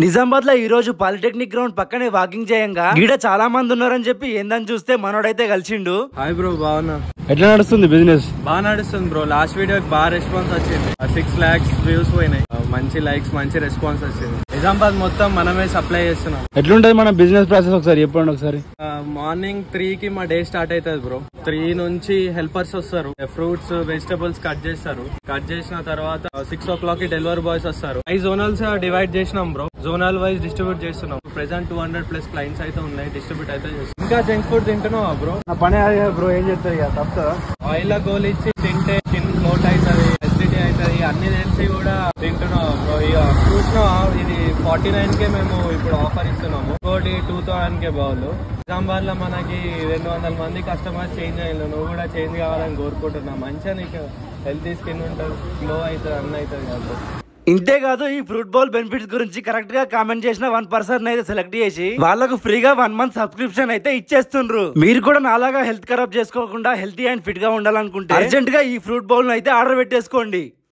నిజామాబాద్ లో ఈ రోజు పాలిటెక్నిక్ గ్రౌండ్ పక్కనే వాకింగ్ చేయంగా గీడ చాలా మంది ఉన్నారని చెప్పి ఏందని చూస్తే మనోడైతే కలిసిండు. హాయ్ బ్రో, బాగున్నా? ఎట్లా నడుస్తుంది బిజినెస్? బాగా నడుస్తుంది బ్రో. లాస్ట్ వీడియోకి బాగా రెస్పాన్స్ వచ్చింది. 6 lakhs వ్యూస్ పోయినాయి. మంచి లైక్స్, మంచి రెస్పాన్స్ వచ్చింది. నిజామాబాద్ మొత్తం మనమే సప్లై చేస్తున్నాం. ఎట్లుంటది మన బిజినెస్ ప్రాసెస్ ఒకసారి చెప్పండి. ఒకసారి మార్నింగ్ 3కి మా డే స్టార్ట్ అవుతుంది బ్రో. 3 నుంచి హెల్పర్స్ వస్తారు, ఫ్రూట్స్ వెజిటబుల్స్ కట్ చేస్తారు. కట్ చేసిన తర్వాత 6 o'clock కి డెలివరీ బాయ్స్ వస్తారు. 5 జోనల్స్ డివైడ్ చేసినాం బ్రో. జోనల్ వైజ్ డిస్ట్రిబ్యూట్ చేస్తున్నాం. ప్రెసెంట్ 200+ క్లయింట్స్ అయితే ఉన్నాయి. డిస్ట్రిబ్యూట్ అయితే చేస్తున్నాం. ఇంకా జంక్ ఫుడ్ తింటున్నావా బ్రో? పని బ్రో ఏం చెప్తారు ఇక తప్పుతుందా? ఆయిల్ గోల్ ఇచ్చి తింటే స్కిన్ ఫ్లోట్ అవుతుంది, ఎసిడిటీ అవుతుంది, అన్ని తెలిసి కూడా తింటున్నాం బ్రో. ఇక చూసినా ఇది 49కే మేము ఇప్పుడు ఆఫర్ ఇస్తున్నాము. ఇంకోటి 2000కే బాగులు. నిజామాబాద్ లో మనకి 200 మంది కస్టమర్స్ చేంజ్ అయ్యారు. నువ్వు కూడా చేంజ్ కావాలని కోరుకుంటున్నా. మంచిగా నీకు హెల్తీ స్కిన్ ఉంటుంది, గ్లో అవుతుంది, అన్నీ అవుతుంది కదా. ఇంతేకాదు ఈ ఫ్రూట్ బౌల్ బెనిఫిట్స్ గురించి కరెక్ట్ గా కామెంట్ చేసిన 1 person అయితే సెలెక్ట్ చేసి వాళ్ళకు ఫ్రీగా 1 month సబ్స్క్రిప్షన్ అయితే ఇచ్చేస్తుండ్రు. మీరు కూడా నాలాగా హెల్త్ ఖరాబ్ చేసుకోకుండా హెల్తీ అండ్ ఫిట్ గా ఉండాలనుకుంటే అర్జెంట్ గా ఈ ఫ్రూట్ బౌల్ అయితే ఆర్డర్ పెట్టేసుకోండి.